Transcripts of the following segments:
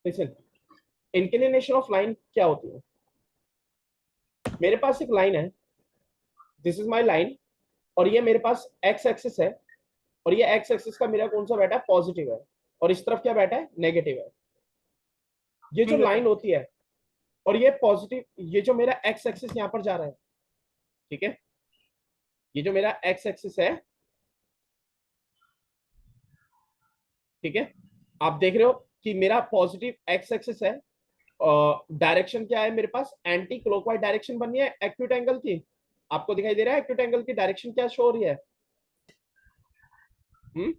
Listen, inclination of line क्या होती है? मेरे पास एक लाइन है, दिस इज माई लाइन, और ये मेरे पास एक्स एक्सिस है, और ये एक्स एक्सिस का मेरा कौन सा बैठा है? पॉजिटिव है, और इस तरफ क्या बैठा है? नेगेटिव है। ये जो लाइन नेगेटिव। होती है, और ये पॉजिटिव, ये जो मेरा एक्स एक्सिस यहाँ पर जा रहा है, ठीक है, ये जो मेरा एक्स एक्सिस है, ठीक है, आप देख रहे हो कि मेरा पॉजिटिव एक्स एक्सिस है, डायरेक्शन क्या है मेरे पास? एंटी क्लॉकवाइज डायरेक्शन बननी है एक्यूट एंगल की। आपको दिखाई दे रहा है एक्यूट एंगल की डायरेक्शन क्या शो हो रही है? हम्म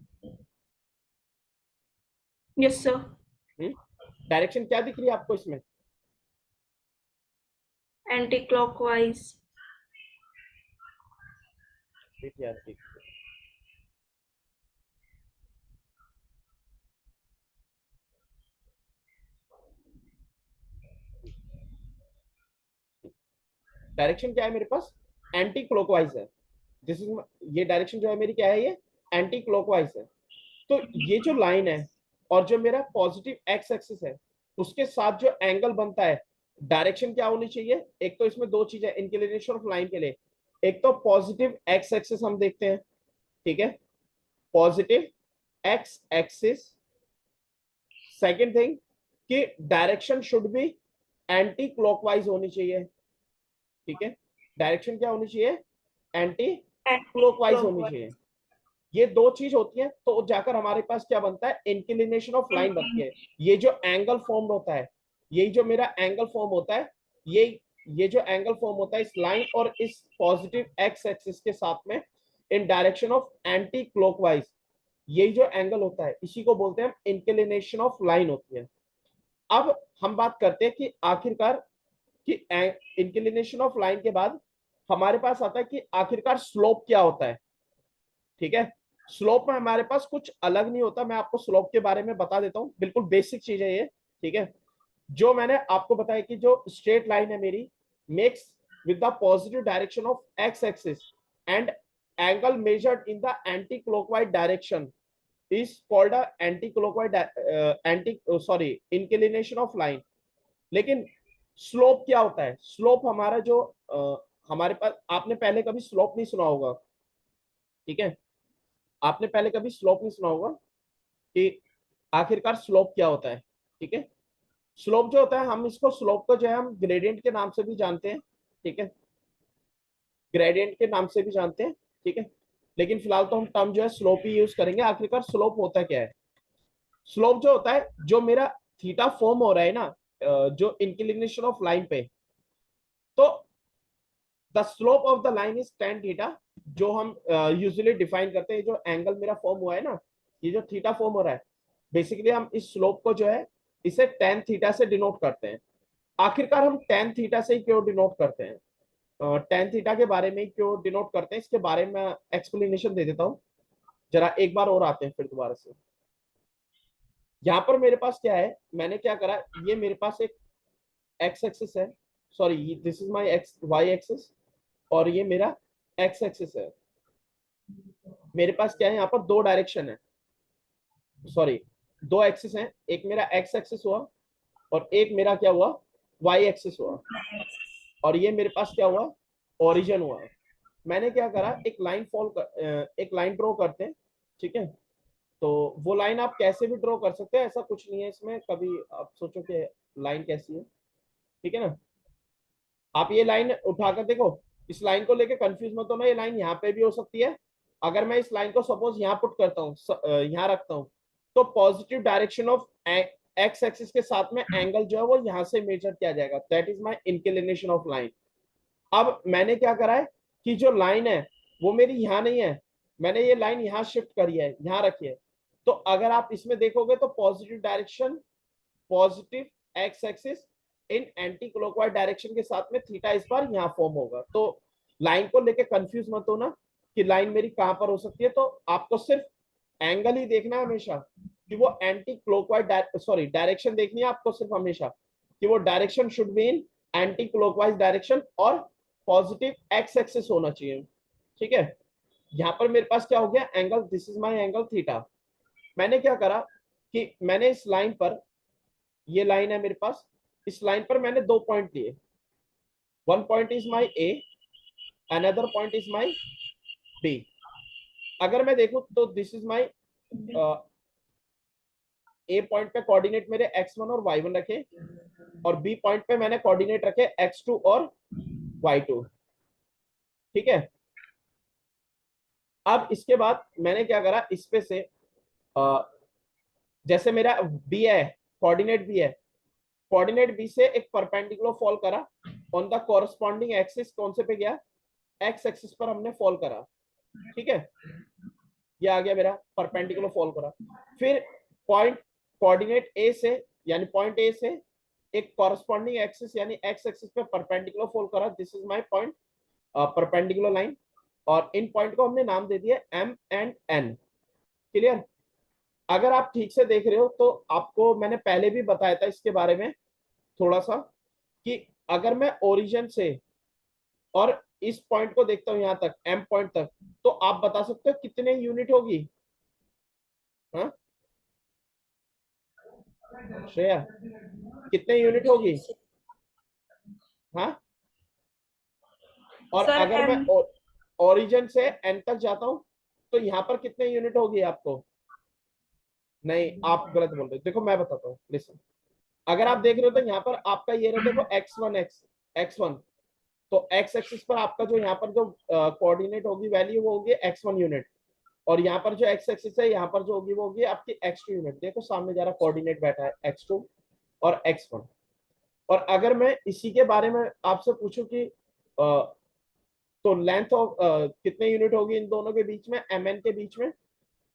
यस सर। डायरेक्शन क्या दिख रही है आपको इसमें? Anti clockwise. देखिए यार, देखिए, डायरेक्शन क्या है मेरे पास? एंटी क्लॉकवाइज है। दिस इज, ये डायरेक्शन जो है मेरी क्या है? ये एंटी क्लॉकवाइज है। तो ये जो लाइन है, और जो मेरा पॉजिटिव एक्स एक्सिस है, उसके साथ जो एंगल बनता है, डायरेक्शन क्या होनी चाहिए? एक तो इसमें दो चीजें इंक्लिनेशन ऑफ लाइन के लिए, एक तो पॉजिटिव एक्स एक्सिस हम देखते हैं, ठीक है, positive x axis. Second thing कि direction should be anti clockwise होनी चाहिए, ठीक है, डायरेक्शन क्या होनी चाहिए? एंटी एंटी क्लॉकवाइज होनी क्लॉकवाइज। चाहिए। ये दो चीज होती है तो जाकर हमारे पास क्या बनता है? इंक्लिनेशन ऑफ लाइन बनती है। ये जो एंगल फॉर्म होता है, यही जो मेरा एंगल फॉर्म होता है, ये ये जो एंगल फॉर्म होता है इस लाइन और इस पॉजिटिव एक्स एक्सिस के साथ में, इन डायरेक्शन ऑफ एंटी क्लॉकवाइज, यही जो एंगल होता है इसी को बोलते हैं हम इंक्लिनेशन ऑफ लाइन होती है। अब हम बात करते हैं कि आखिरकार कि इंक्लिनेशन ऑफ लाइन के बाद हमारे पास आता है कि आखिरकार स्लोप क्या होता है, ठीक है। स्लोप में हमारे पास कुछ अलग नहीं होता, मैं आपको स्लोप के बारे में बता देता हूं, बिल्कुल बेसिक चीज है ये, ठीक है। जो मैंने आपको बताया कि जो स्ट्रेट लाइन है मेरी, makes with the positive direction of x axis and angle measured in the anti clockwise direction is called a anti clockwise anti sorry inclination of line. लेकिन स्लोप क्या होता है? स्लोप हमारा जो हमारे पास, आपने पहले कभी स्लोप नहीं सुना होगा, ठीक है, आपने पहले कभी स्लोप नहीं सुना होगा कि आखिरकार स्लोप क्या होता है, ठीक है। स्लोप जो होता है, हम इसको स्लोप को जो है हम ग्रेडियंट के नाम से भी जानते हैं, ठीक है, ग्रेडियंट के नाम से भी जानते हैं, ठीक है, लेकिन फिलहाल तो हम टर्म जो है स्लोप ही यूज करेंगे। आखिरकार स्लोप होता क्या है? स्लोप जो होता है, जो मेरा थीटा फॉर्म हो रहा है ना, जो इंक्लिनेशन ऑफ लाइन पे, तो the slope of the line is tan theta, जो हम यूजुअली डिफाइन करते हैं। जो एंगल मेरा फॉर्म हुआ है ना, ये जो थीटा फॉर्म हो रहा है, बेसिकली हम इस स्लोप को जो है इसे टेन थीटा से डिनोट करते हैं। आखिरकार हम टेन थीटा से ही क्यों डिनोट करते हैं? टेन थीटा के बारे में क्यों डिनोट करते हैं, इसके बारे में एक्सप्लेनेशन दे देता हूँ। जरा एक बार और आते हैं फिर दोबारा से। यहाँ पर मेरे पास क्या है, मैंने क्या करा, ये मेरे पास एक एक्स एक्सिस है, sorry this is my x y axis, और ये मेरा एक्स एक्सिस है। मेरे पास क्या है, यहाँ पर दो डायरेक्शन है, सॉरी दो एक्सिस हैं, एक मेरा एक्स एक्सिस हुआ और एक मेरा क्या हुआ? वाई एक्सिस हुआ। और ये मेरे पास क्या हुआ? ओरिजिन हुआ। मैंने क्या करा, एक लाइन एक लाइन ड्रॉ करते हैं, ठीक है। तो वो लाइन आप कैसे भी ड्रॉ कर सकते हैं, ऐसा कुछ नहीं है इसमें, कभी आप सोचो कि लाइन कैसी है, ठीक है ना। आप ये लाइन उठाकर देखो, इस लाइन को लेके कंफ्यूज मत होना, ये लाइन यहाँ पे भी हो सकती है। अगर मैं इस लाइन को सपोज यहाँ पुट करता हूँ, यहाँ रखता हूँ, तो positive direction of x axis के साथ में एंगल जो है वो यहाँ से मेजर किया जाएगा, that is my inclination of line. अब मैंने क्या करा है कि जो लाइन है वो मेरी यहाँ नहीं है, मैंने ये लाइन यहाँ शिफ्ट करी है, यहाँ रखी है। तो अगर आप इसमें देखोगे तो positive direction, positive x axis इन एंटी क्लॉकवाइज डायरेक्शन के साथ में थीटा इस बार यहाँ फॉर्म होगा। तो लाइन को लेके कंफ्यूज मत होना कि लाइन मेरी कहां पर हो सकती है, तो आपको सिर्फ एंगल ही देखना है हमेशा कि वो एंटी क्लॉकवाइज, सॉरी डायरेक्शन देखनी है आपको सिर्फ हमेशा कि वो direction should be in anti clockwise direction और पॉजिटिव एक्स एक्सिस होना चाहिए, ठीक है। यहाँ पर मेरे पास क्या हो गया? Angle, this is my angle theta. मैंने क्या करा कि मैंने इस लाइन पर ये लाइन है मेरे पास, इस लाइन पर मैंने 2 पॉइंट लिए, one point is my A, another point is my B. अगर मैं देखूं तो this is my A point पे कोऑर्डिनेट मेरे x1 और y1 रखे, और बी पॉइंट पे मैंने कोऑर्डिनेट रखे x2 और y2। ठीक है, अब इसके बाद मैंने क्या करा, इस पे से जैसे मेरा बी है, कोऑर्डिनेट बी है, कोऑर्डिनेट बी से एक परपेंडिकुलर फॉल करा ऑन द कॉरस्पॉन्डिंग एक्सिस, कौन से पे गया, एक्स एक्सिस पर हमने फॉल करा। ठीक है, ये आ गया मेरा परपेंडिकुलर फॉल करा। फिर पॉइंट कोऑर्डिनेट ए से, यानी पॉइंट ए से एक कॉरस्पॉन्डिंग एक्सिस यानी एक्स एक्सिस पे परपेंडिकुलर फॉल करा, this is my point perpendicular line, और इन पॉइंट को हमने नाम दे दिया एम एंड एन। क्लियर? अगर आप ठीक से देख रहे हो तो आपको मैंने पहले भी बताया था इसके बारे में थोड़ा सा, कि अगर मैं ओरिजिन से और इस पॉइंट को देखता हूं यहां तक, एम पॉइंट तक, तो आप बता सकते हो कितने यूनिट होगी? हाँ श्रेया, कितने यूनिट होगी? हाँ, और सर अगर मैं एम ओरिजिन से एन तक जाता हूं तो यहाँ पर कितने यूनिट होगी आपको? नहीं, आप गलत बोल रहे हो, देखो मैं बताता हूँ, लिसन। अगर आप देख रहे हो तो यहाँ पर आपका ये रहा, देखो x1, तो x एक्सिस पर आपका जो यहाँ पर जो कोऑर्डिनेट होगी वैल्यू, वो होगी x1 यूनिट, और यहाँ पर जो x एक्सिस है यहाँ पर जो होगी वो होगी आपकी x2 यूनिट। देखो सामने जा रहा कोऑर्डिनेट बैठा है x2 और x1। और अगर मैं इसी के बारे में आपसे पूछूं कि तो लेंथ ऑफ कितने यूनिट होगी इन दोनों के बीच में, एम एन के बीच में,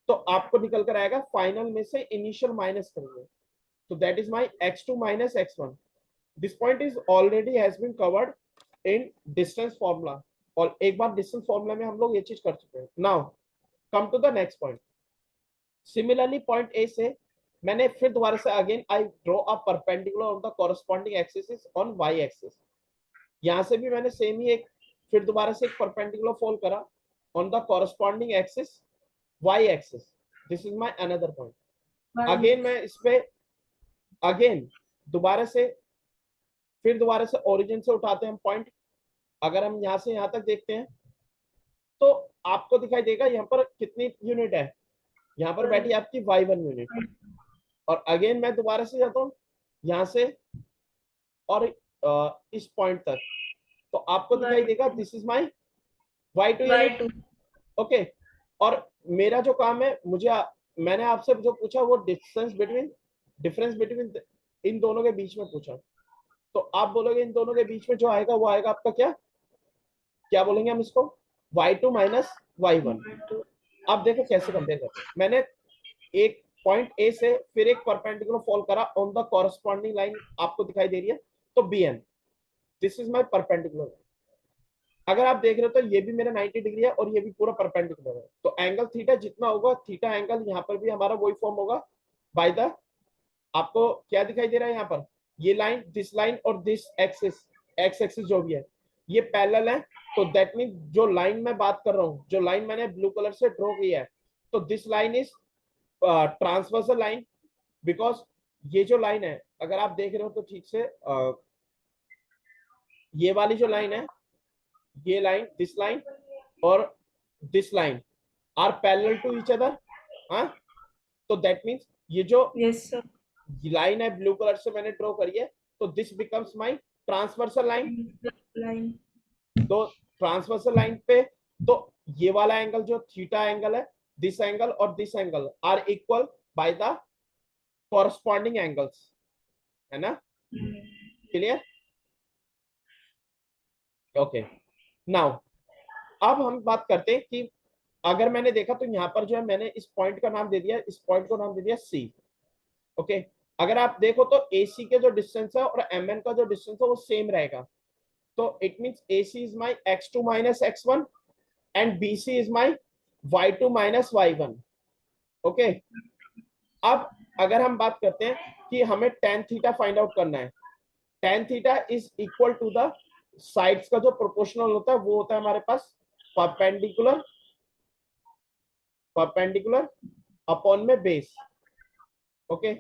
तो आपको निकल कर आएगा फाइनल में से इनिशियल माइनस करेंगे, तो that is my x2 minus x1। This point is already has been covered in distance formula, और एक बार डिस्टेंस फॉर्मूला में हम लोग ये चीज कर चुके हैं। Now come to the next point. Similarly point A से मैंने फिर दोबारा से again I draw a perpendicular on the corresponding axis on y axis. यहां से भी मैंने सेम ही एक फिर दोबारा से एक परपेंडिकुलर फॉल करा on the corresponding axis y axis, this is my another point. Again मैं इस पे अगेन दोबारा से फिर दोबारा से ओरिजिन से उठाते हैं हम पॉइंट। अगर हम यहाँ से यहाँ तक देखते हैं तो आपको दिखाई देगा यहाँ पर कितनी यूनिट है, यहाँ पर बैठी आपकी y1 यूनिट, और अगेन मैं दोबारा से जाता हूँ यहाँ से और इस पॉइंट तक, तो आपको दिखाई देगा this is my y2 unit. y2 okay, और मेरा जो काम है, मैंने आपसे जो पूछा वो डिफरेंस बिटवीन इन दोनों के बीच में पूछा, तो आप बोलोगे इन दोनों के बीच में जो आएगा वो आएगा आपका क्या क्या बोलेंगे हम इसको, y2 माइनस y1। अब देखो कैसे कंपेयर करते हैं। मैंने एक पॉइंट ए से फिर एक परपेंडिकुलर फॉल करा ऑन द कॉरस्पॉन्डिंग लाइन, आपको दिखाई दे रही है, तो B N, this is my perpendicular. अगर आप देख रहे हो तो ये भी मेरा 90 डिग्री है और ये भी पूरा परपेंडिकुलर है, तो एंगल थीटा जितना होगा, थीटा एंगल यहाँ पर भी हमारा वही फॉर्म होगा बाय द, आपको क्या दिखाई दे रहा है यहाँ पर, ये लाइन, दिस लाइन और दिस एक्सिस, एक्स एक्सिस जो भी है ये पैरेलल है, तो दैट मीन जो लाइन मैं बात कर रहा हूँ, जो लाइन मैंने ब्लू कलर से ड्रॉ किया है, तो this line is transversal line, because ये जो लाइन है अगर आप देख रहे हो तो ठीक से, ये वाली जो लाइन है, ये लाइन, दिस लाइन और this line are parallel to each other. हाँ, तो दैट मीन्स ये जो yes sir लाइन है ब्लू कलर से मैंने ड्रॉ करी है, तो this becomes my transversal line. line तो ट्रांसवर्सल लाइन पे तो ये वाला एंगल जो थीटा एंगल है, दिस एंगल और this angle are equal by the corresponding angles, है ना? क्लियर? ओके, नाउ अब हम बात करते हैं कि अगर मैंने देखा तो यहाँ पर जो है मैंने इस पॉइंट का नाम दे दिया, इस पॉइंट को नाम दे दिया सी। ओके, अगर आप देखो तो AC के जो डिस्टेंस है और MN का जो डिस्टेंस है वो सेम रहेगा, तो it means AC is my x2 minus x1 and BC is my y2 minus y1। Okay, अब अगर हम बात करते हैं कि हमें tan थीटा फाइंड आउट करना है, tan theta is equal to the sides का जो प्रोपोर्शनल होता है वो होता है हमारे पास परपेंडिकुलर परपेंडिकुलर अपॉन में base. Okay,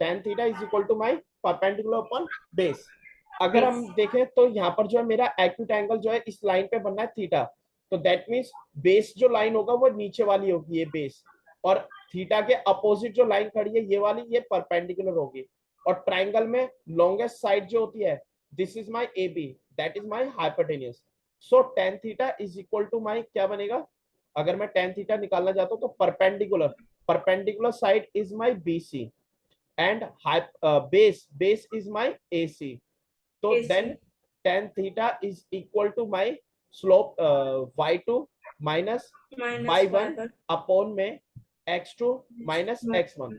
tan theta is equal to my perpendicular upon base. अगर हम देखें तो यहाँ पर जो है मेरा एक्यूट एंगल जो है इस लाइन पे बनना है थीटा, तो दैट मीन्स बेस जो लाइन होगा वो नीचे वाली होगी, ये बेस, और थीटा के अपोजिट जो लाइन खड़ी है ये वाली, ये परपेंडिकुलर होगी। और ट्राइंगल में लॉन्गेस्ट साइड जो होती है, this is my A B, that is my hypotenuse. So tan theta is equal to my क्या बनेगा, अगर मैं टेन थीटा निकालना चाहता हूँ तो perpendicular, perpendicular side is my B C and base is my AC. So then AC. tan theta is equal to my slope y2 minus Minus y1 y1. upon में x2 minus x1.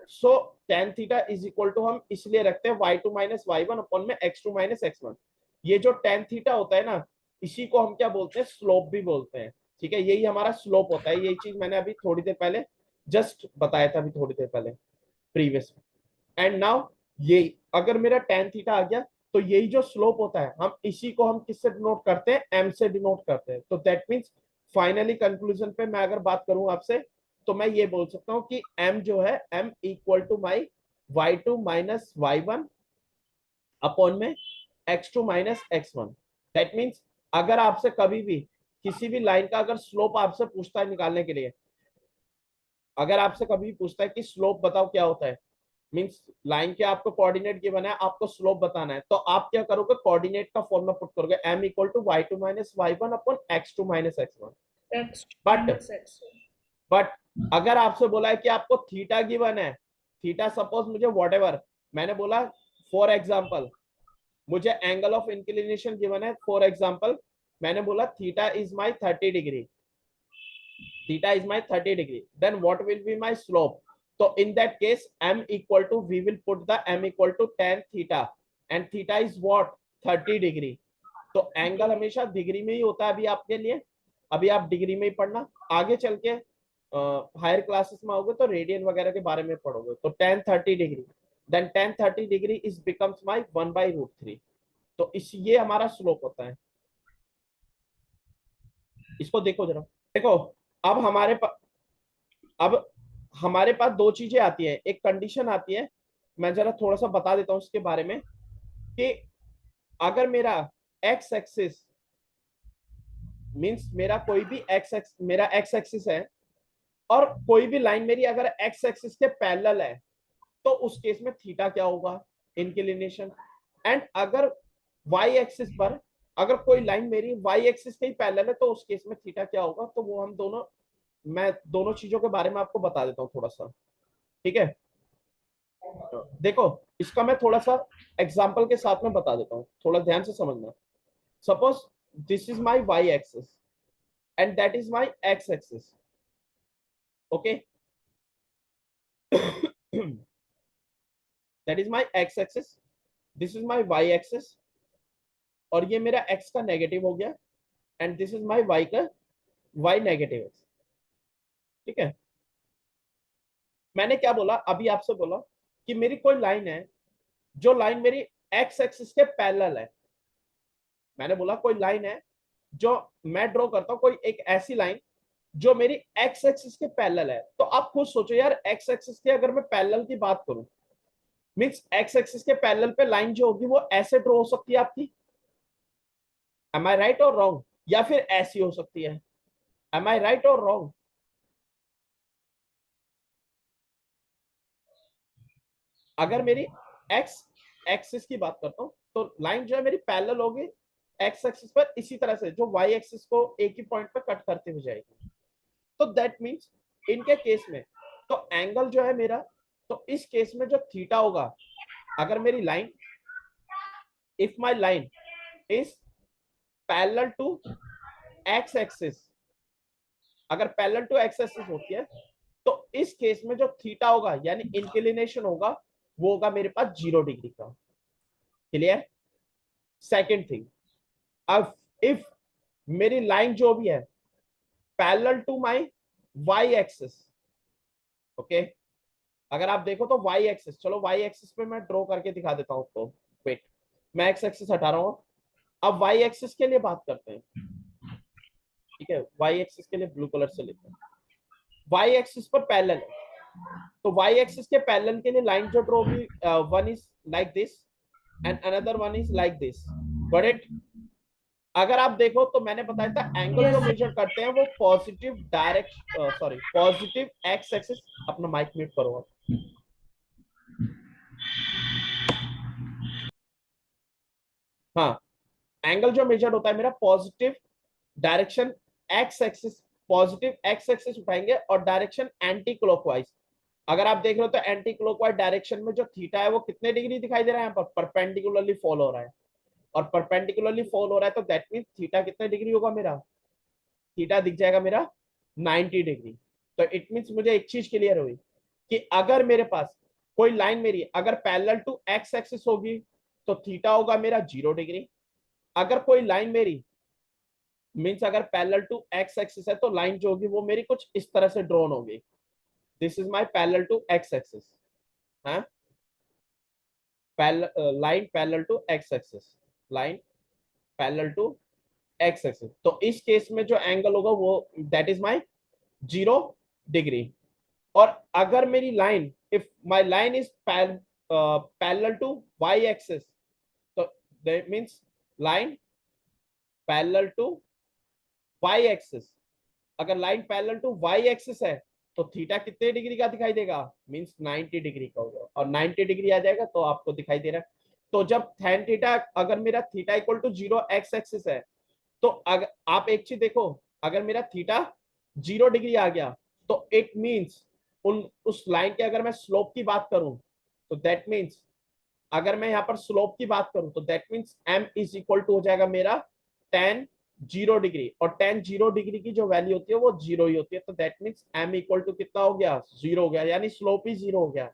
So tan theta is equal to हम इसलिए रखते हैं y2 minus y1 upon में x2 minus x1. ये जो tan theta होता है ना, इसी को हम क्या बोलते हैं, स्लोप भी बोलते हैं। ठीक है, यही हमारा स्लोप होता है। यही चीज मैंने अभी थोड़ी देर पहले जस्ट बताया था, अभी थोड़ी देर पहले प्रीवियस। एंड नाउ ये अगर मेरा tan थीटा आ गया, तो यही जो स्लोप होता है, हम इसी को हम किससे डिनोट करते हैं, m से डिनोट करते हैं। तो दैट मींस फाइनली कंक्लूजन पे मैं अगर बात करूं आपसे, तो मैं ये बोल सकता हूं कि m जो है, m equal to my y2 minus y1 upon में x2 minus x1। That means अगर आपसे कभी भी किसी भी लाइन का अगर स्लोप आपसे पूछता है निकालने के लिए, अगर आपसे कभी पूछता है कि स्लोप बताओ क्या होता है, मींस लाइन के आपको कोऑर्डिनेट गिवन है, आपको स्लोप बताना है, तो आप क्या करोगे, कोऑर्डिनेट का फॉर्मूला पुट करोगे, m equal to y2 minus y1 upon x2 minus x1। X but minus X1. But अगर आपसे बोला है कि आपको थीटा गिवन है, थीटा सपोज मुझे व्हाटएवर, मैंने बोला फॉर एग्जांपल मुझे एंगल ऑफ इंक्लिनेशन गिवन है, फॉर एग्जांपल मैंने बोला theta is my 30 degree, theta is my 30 degree, then what will be my slope? So in that case, m equal to, we will put the m equal to tan theta, and theta is what, 30 degree. तो angle हमेशा degree में ही होता है अभी आपके लिए, अभी आप डिग्री में ही पढ़ना, आगे चल के हायर क्लासेस में आओगे तो रेडियन वगैरह के बारे में पढ़ोगे। तो tan 30 degree, then tan 30 degree is becomes my 1/√3। तो इस ये हमारा स्लोप होता है। इसको देखो जरा, देखो अब अब हमारे पास दो चीजें आती है, एक कंडीशन आती है, मैं जरा थोड़ा सा बता देता हूं उसके बारे में, कि अगर मेरा एक्स एक्सिस मींस मेरा कोई भी मेरा एक्स एक्सिस है, और कोई भी लाइन मेरी अगर एक्स एक्सिस के पैरेलल है, तो उस केस में थीटा क्या होगा, इंक्लिनेशन। एंड अगर वाई एक्सिस पर अगर कोई लाइन मेरी वाई एक्सिस के ही पैरेलल है, तो उस केस में थीटा क्या होगा। तो वो हम दोनों, मैं दोनों चीजों के बारे में आपको बता देता हूँ थोड़ा सा, ठीक है। देखो इसका मैं थोड़ा सा एग्जांपल के साथ में बता देता हूँ, थोड़ा ध्यान से समझना। Suppose this is my y axis and that is my x axis, okay. That is my x axis, this is my y axis, और ये मेरा एक्स का नेगेटिव हो गया, and this is my y का वाई नेगेटिव, ठीक है। मैंने क्या बोला अभी आपसे, बोला कि मेरी कोई लाइन है, जो लाइन मेरी एक्स एक्सिस के पैरेलल है। मैंने बोला कोई लाइन है जो मैं ड्रॉ करता हूं, कोई एक ऐसी लाइन जो मेरी एक्स एक्सिस के पैरेलल है। तो आप खुद सोचो यार, एक्स एक्सिस के अगर मैं पैरेलल की बात करूं, मींस एक्स एक्सिस के पैरेलल पे लाइन जो होगी वो ऐसे ड्रॉ हो सकती है आपकी, एम आई राइट और रॉन्ग, या फिर ऐसी हो सकती है, एम आई राइट और रॉन्ग। अगर मेरी एक्स एक्सिस की बात करता हूं, तो लाइन जो है मेरी पैरेलल होगी एक्स एक्सिस पर, इसी तरह से जो वाई एक्सिस को एक ही पॉइंट पर कट करते हुए जाएगी। तो दैट मींस इनके केस में तो एंगल जो है मेरा, तो इस केस में जो थीटा होगा, अगर मेरी line, if my line is parallel to x axis, अगर पैरेलल टू एक्स एक्सिस होती है, तो इस केस में जो थीटा होगा यानी इंक्लिनेशन होगा, वो होगा मेरे पास 0 डिग्री का। क्लियर। सेकेंड थिंग, अब इफ मेरी लाइन जो भी है parallel to my y axis, okay. अगर आप देखो तो वाई एक्सिस, चलो वाई एक्सिस पे मैं ड्रॉ करके दिखा देता हूं, तो वेट, मैं एक्स एक्सिस हटा रहा हूं। अब वाई एक्सिस के लिए बात करते हैं, ठीक है। वाई एक्सिस के लिए ब्लू कलर से लेते हैं, वाई एक्सिस पर पैरेलल है, तो y एक्सिस के पैरेलल के लिए लाइन जो ड्रॉ होगी, one is like this and another one is like this, got it. अगर आप देखो तो मैंने बताया था एंगल Yes, जो sir. मेजर करते हैं वो positive direct, sorry positive x axis, अपना माइक म्यूट करो आप। हाँ, एंगल जो मेजर होता है मेरा positive direction x axis, positive x axis उठाएंगे और डायरेक्शन एंटी क्लॉकवाइज। अगर आप देख रहे हो तो एंटी क्लॉकवाइज डायरेक्शन में जो थीटा है वो कितने डिग्री दिखाई दे रहा है, यहाँ पर परपेंडिकुलरली फॉल हो रहा है, और परपेंडिकुलरली फॉल हो रहा है तो दैट मीन थीटा कितने डिग्री होगा मेरा, थीटा दिख जाएगा मेरा 90 डिग्री। तो इट मीन्स मुझे एक चीज क्लियर हुई कि अगर मेरे पास कोई लाइन मेरी अगर पैरेलल टू एक्स एक्सिस होगी तो थीटा होगा मेरा 0 डिग्री। अगर कोई लाइन मेरी मीन्स अगर पैरेलल टू एक्स एक्सिस है तो लाइन जो होगी वो मेरी कुछ इस तरह से ड्रॉन होगी, this is my parallel to x axis, हाँ, line parallel to x axis, line parallel to x axis. तो इस केस में जो एंगल होगा वो दैट इज माय 0 डिग्री। और अगर मेरी line, if my line is parallel to y axis, तो that means line parallel to y axis, अगर line parallel to y axis है तो थीटा कितने डिग्री का दिखाई देगा, मींस 90 डिग्री का होगा, और 90 डिग्री आ जाएगा तो आपको दिखाई दे रहा है। तो जब tan थीटा, अगर मेरा theta equal to 0 x axis है तो अगर आप एक चीज देखो, अगर मेरा थीटा 0 डिग्री आ गया तो इट मींस उन उस लाइन के अगर मैं स्लोप की बात करूं तो दैट मींस, अगर मैं यहाँ पर स्लोप की बात करूं तो that means m is equal to हो जाएगा मेरा tan 0 डिग्री, और tan 0 डिग्री की जो वैल्यू होती है वो 0 ही होती है, तो that means m equal to कितना हो गया, 0 हो गया, यानी स्लोप ही 0 हो गया।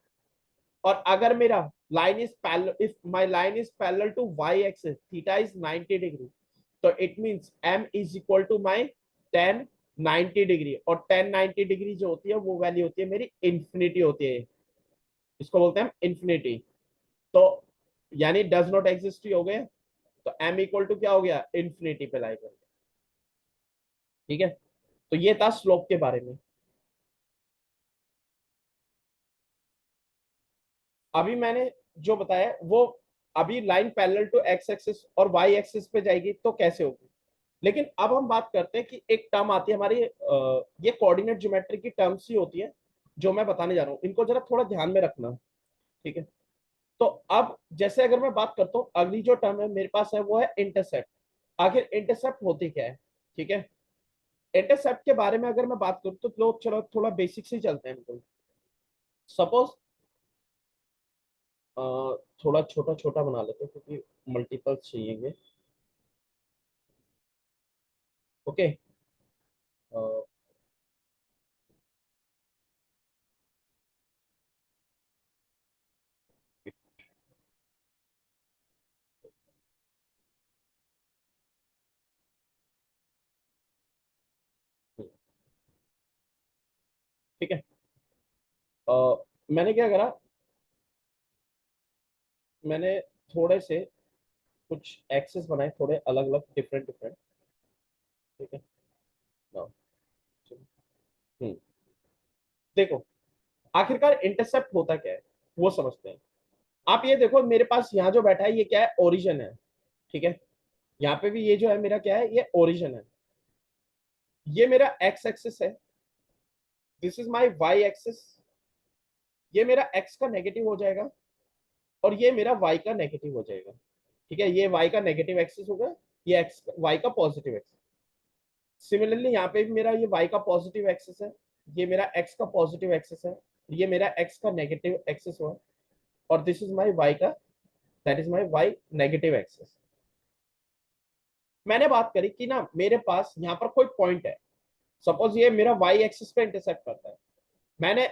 और अगर मेरा line is parallel, if my line is parallel to y axis, theta is 90 degree, तो it means m is equal to my tan 90 degree, और tan 90 डिग्री जो होती है वो वैल्यू होती है मेरी इंफिनिटी होती है, इसको बोलते हैं इंफिनिटी। तो यानी डज नॉट एग्जिस्ट ही हो गए, तो m इक्वल टू क्या हो गया, इंफिनिटी पे लाई कर, ठीक है। तो ये था स्लोप के बारे में। अभी मैंने जो बताया वो, अभी line parallel to x axis और वाई एक्सिस पे जाएगी तो कैसे होगी। लेकिन अब हम बात करते हैं कि एक टर्म आती है हमारी, ये कोऑर्डिनेट ज्योमेट्री की टर्म्स ही होती है जो मैं बताने जा रहा हूँ, इनको जरा थोड़ा ध्यान में रखना, ठीक है। तो अब जैसे अगर मैं बात करता हूँ, अगली जो टर्म है मेरे पास है वो है इंटरसेप्ट। आखिर इंटरसेप्ट होती क्या है, ठीक है। इंटरसेप्ट के बारे में अगर मैं बात करूँ तो लोग चलो थोड़ा बेसिक से ही चलते हैं बिल्कुल। सपोज थोड़ा छोटा छोटा बना लेते हैं क्योंकि मल्टीपल्स चाहिए, ओके। ठीक है। मैंने क्या करा, मैंने थोड़े से कुछ एक्सेस बनाए, थोड़े अलग अलग डिफरेंट डिफरेंट, ठीक है। Now, हम्म, देखो आखिरकार इंटरसेप्ट होता क्या है वो समझते हैं। आप ये देखो मेरे पास यहाँ जो बैठा है ये क्या है, ओरिजिन है, ठीक है। यहाँ पे भी ये जो है मेरा क्या है, ये ओरिजिन है, ये मेरा एक्स एक्सिस है, this is my y axis, ये मेरा एक्स का नेगेटिव हो जाएगा और ये मेरा वाई का नेगेटिव हो जाएगा, ठीक है। ये वाई का नेगेटिव एक्सिस होगा, ये एक्स वाई का पॉजिटिव एक्सिस। सिमिलरली यहाँ पे भी मेरा ये y का पॉजिटिव एक्सिस है, ये मेरा x का पॉजिटिव एक्सिस है, ये मेरा x का नेगेटिव एक्सिस हुआ, और दिस इज माय y का, that is my y negative axis. मैंने बात करी कि ना मेरे पास यहाँ पर कोई पॉइंट है, सपोज ये मेरा y एक्सिस पे इंटरसेक्ट करता है, मैंने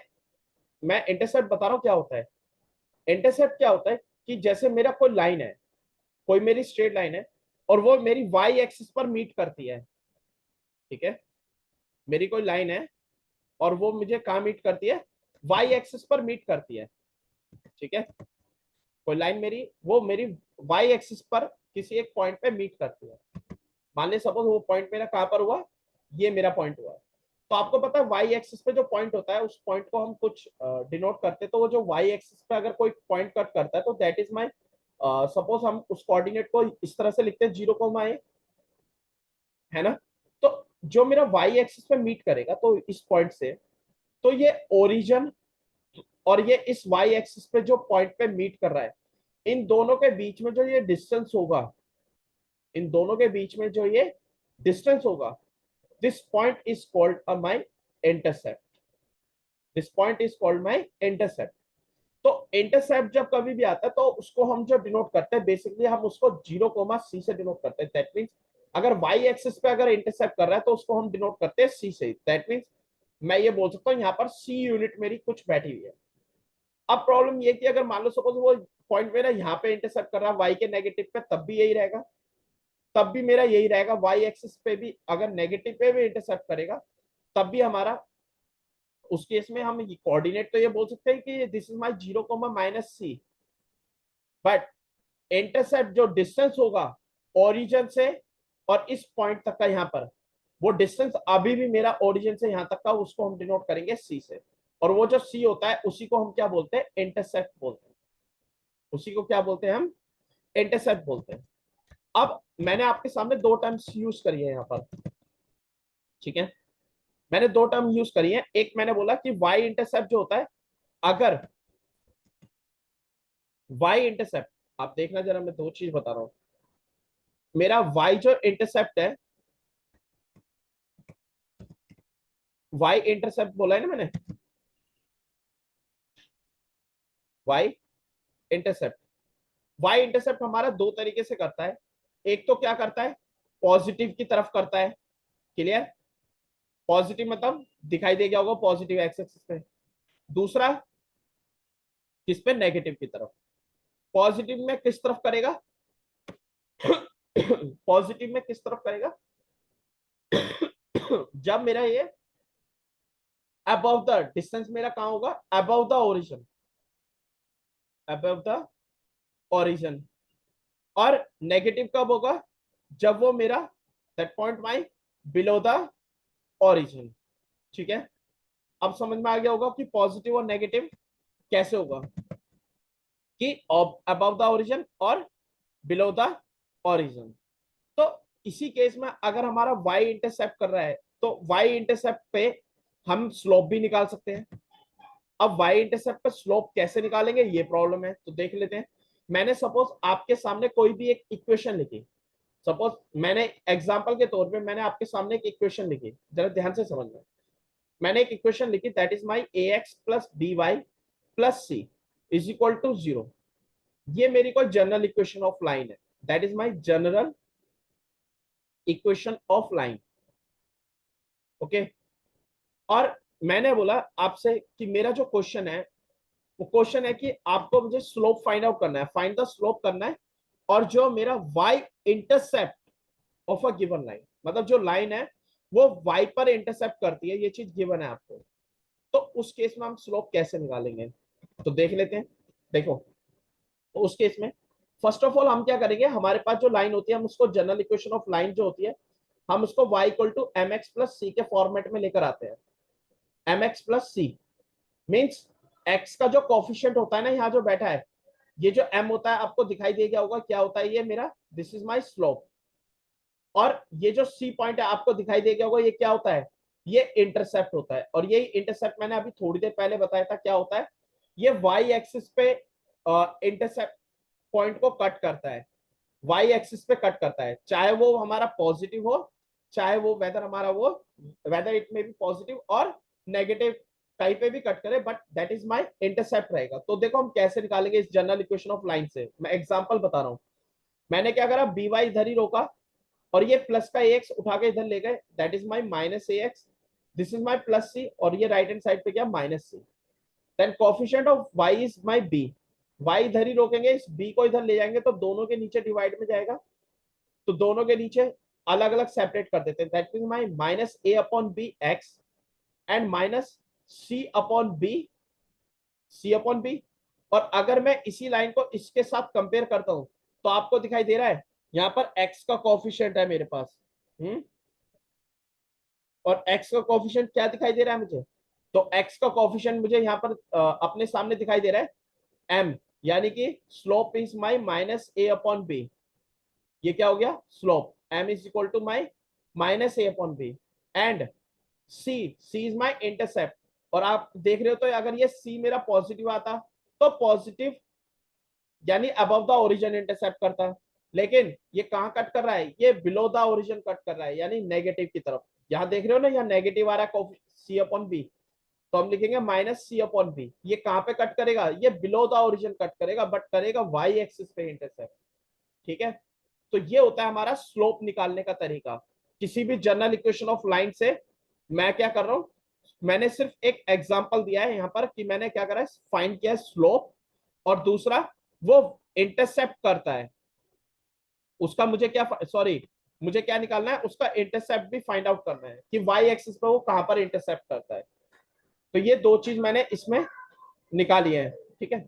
मैं इंटरसेप्ट बता रहा हूँ क्या होता है। इंटरसेप्ट क्या होता है कि जैसे मेरा कोई लाइन है, कोई मेरी स्ट्रेट लाइन है और वो मेरी y एक्सिस पर मीट करती है, ठीक है। मेरी कोई लाइन है और वो मुझे कहाँ मीट करती है, y एक्सिस पर मीट करती है, ठीक है। कोई लाइन मेरी, वो मेरी y एक्सिस पर किसी एक पॉइंट पे मीट करती है, मान ले सपोज वो पॉइंट मेरा कहां पर हुआ, ये मेरा पॉइंट हुआ। तो आपको पता है वाई एक्सिस पे जो पॉइंट होता है उस पॉइंट को हम कुछ डिनोट करते हैं, तो वो जो वाई एक्सिस पे अगर कोई पॉइंट कट करता है तो दैट इज माई, सपोज हम उस कोऑर्डिनेट को इस तरह से लिखते हैं 0, है ना। तो जो मेरा वाई एक्सिस पे मीट करेगा तो इस पॉइंट से, तो ये ओरिजिन और ये इस वाई एक्सिस पे जो पॉइंट पे मीट कर रहा है, इन दोनों के बीच में जो ये डिस्टेंस होगा, इन दोनों के बीच में जो ये डिस्टेंस होगा, this point is called my intercept. This point is called my intercept. तो इंटरसेप्ट जब कभी भी आता है तो उसको हम जो डिनोट करते हैं बेसिकली हम उसको 0, C से डिनोट करते हैं। दैट मीन्स अगर वाई एक्सिस पे अगर इंटरसेप्ट कर रहा है तो उसको हम डिनोट करते हैं C से। दैट मीन्स मैं ये बोल सकता हूँ यहाँ पर C यूनिट मेरी कुछ बैठी हुई है। अब प्रॉब्लम ये कि अगर मान लो सपोज वो पॉइंट मेरा यहाँ पे इंटरसेप्ट कर रहा है वाई के नेगेटिव पे, तब भी यही रहेगा, तब भी मेरा यही रहेगा। वाई एक्सिस पे भी अगर नेगेटिव पे भी इंटरसेप्ट करेगा तब भी हमारा, उस केस में हम कोऑर्डिनेट तो ये बोल सकते हैं कि this is my 0, -C, but intercept जो डिस्टेंस होगा ओरिजिन से और इस पॉइंट तक का यहाँ पर, वो डिस्टेंस अभी भी मेरा ओरिजिन से यहाँ तक का, उसको हम डिनोट करेंगे C से। और वो जो C होता है उसी को हम क्या बोलते हैं, इंटरसेप्ट बोलते हैं। उसी को क्या बोलते हैं हम, इंटरसेप्ट बोलते हैं। अब मैंने आपके सामने दो टर्म्स यूज करी है यहाँ पर, ठीक है। मैंने दो टर्म यूज करी है। एक मैंने बोला कि वाई इंटरसेप्ट जो होता है, अगर वाई इंटरसेप्ट, आप देखना जरा, मैं दो चीज बता रहा हूं। मेरा वाई जो इंटरसेप्ट है, वाई इंटरसेप्ट बोला है ना मैंने, वाई इंटरसेप्ट, वाई इंटरसेप्ट हमारा दो तरीके से करता है। एक तो क्या करता है, पॉजिटिव की तरफ करता है। क्लियर, पॉजिटिव मतलब दिखाई दे गया होगा पॉजिटिव एक्स एक्सिस पे। दूसरा किस पे, नेगेटिव की तरफ। पॉजिटिव में किस तरफ करेगा, पॉजिटिव में किस तरफ करेगा, जब मेरा ये अबव द डिस्टेंस मेरा कहां होगा, above the origin, above the origin. और नेगेटिव कब होगा, जब वो मेरा that point my below the origin. ठीक है, अब समझ में आ गया होगा कि पॉजिटिव और नेगेटिव कैसे होगा, कि अबव द ओरिजिन और बिलो द ओरिजिन। तो इसी केस में अगर हमारा y इंटरसेप्ट कर रहा है तो y इंटरसेप्ट पे हम स्लोप भी निकाल सकते हैं। अब y इंटरसेप्ट पे स्लोप कैसे निकालेंगे ये प्रॉब्लम है, तो देख लेते हैं। मैंने सपोज आपके सामने कोई भी एक इक्वेशन लिखी, सपोज मैंने एग्जांपल के तौर पे मैंने आपके सामने एक इक्वेशन लिखी, जरा ध्यान से समझना। मैंने एक इक्वेशन लिखी, that is my ax plus by plus c is equal to 0। ये मेरी कोई जनरल इक्वेशन ऑफ लाइन है, that is my general equation of line. Okay, और मैंने बोला आपसे कि मेरा जो क्वेश्चन है वो क्वेश्चन है कि आपको मुझे स्लोप फाइंड आउट करना है, फाइंड द स्लोप करना है। और जो मेरा y intercept of a given line, मतलब जो लाइन है वो y पर इंटरसेप्ट करती है, ये चीज गिवन है आपको। तो उस केस में हम स्लोप कैसे निकालेंगे, तो देख लेते हैं। देखो, तो उस केस में फर्स्ट ऑफ ऑल हम क्या करेंगे, हमारे पास जो लाइन होती है हम उसको जनरल इक्वेशन ऑफ लाइन जो होती है, हम उसको y equal to m x plus c के फॉर्मेट में लेकर आते हैं। M x plus c means x का जो कॉफिशिएंट होता है ना यहाँ जो बैठा है, ये जो m होता है आपको दिखाई दे गया होगा क्या होता है, ये मेरा दिस इज माई स्लोप। और ये जो c पॉइंट है आपको दिखाई दे गया होगा, ये क्या होता है, ये इंटरसेप्ट होता है। और यही इंटरसेप्ट मैंने अभी थोड़ी देर पहले बताया था क्या होता है, ये y एक्सिस पे इंटरसेप्ट पॉइंट को कट करता है, y एक्सिस पे कट करता है, चाहे वो हमारा पॉजिटिव हो, चाहे वो वेदर हमारा वो वेदर इट में भी पॉजिटिव और नेगेटिव कहीं पे भी कट करे, but that is my intercept रहेगा। तो देखो हम कैसे निकालेंगे इस जनरल इक्वेशन ऑफ लाइन से, मैं एग्जांपल बता रहा हूं। मैंने क्या करा, बी वाई इधर ही रोका और ये प्लस का एक्स उठा के इधर ले गए, that is my minus a x, this is my plus c, और ये राइट हैंड साइड पे क्या minus c. Then coefficient of y is my b, y इधर ही रोकेंगे, इस बी को इधर ले जाएंगे तो दोनों के नीचे डिवाइड में जाएगा, तो दोनों के नीचे अलग अलग सेपरेट कर देते हैं। That mean my minus a upon b x and minus c upon b, c upon b. और अगर मैं इसी लाइन को इसके साथ कंपेयर करता हूं तो आपको दिखाई दे रहा है यहाँ पर x का कॉफिशिएंट है मेरे पास। और x का कोफिशिएंट क्या दिखाई दे रहा है मुझे, तो x का कोफिशिएंट मुझे यहाँ पर अपने सामने दिखाई दे रहा है m, यानी कि slope is my minus a upon b. ये क्या हो गया, slope m is equal to my minus a upon b. And c is my intercept. और आप देख रहे हो तो अगर ये c मेरा पॉजिटिव आता तो पॉजिटिव यानी अबव द ओरिजिन इंटरसेप्ट करता है, लेकिन ये कहाँ कट कर रहा है, ये बिलो द ओरिजिन कट कर रहा है यानी नेगेटिव की तरफ। यहाँ देख रहे हो ना, यहाँ नेगेटिव आ रहा है सी अपॉन बी, तो हम लिखेंगे माइनस सी अपॉन बी। ये कहाँ पे कट करेगा, ये बिलो द ओरिजिन कट करेगा, बट करेगा वाई एक्सिस पे इंटरसेप्ट। ठीक है, तो ये होता है हमारा स्लोप निकालने का तरीका किसी भी जनरल इक्वेशन ऑफ लाइन से। मैं क्या कर रहा हूं, मैंने सिर्फ एक एग्जांपल दिया है यहाँ पर कि मैंने क्या करा है, फाइंड किया स्लोप, और दूसरा वो इंटरसेप्ट करता है उसका मुझे क्या, सॉरी मुझे क्या निकालना है, उसका इंटरसेप्ट भी फाइंड आउट करना है कि वाई एक्सिस पे वो कहां पर इंटरसेप्ट करता है। तो ये दो चीज मैंने इसमें निकाली है। ठीक है,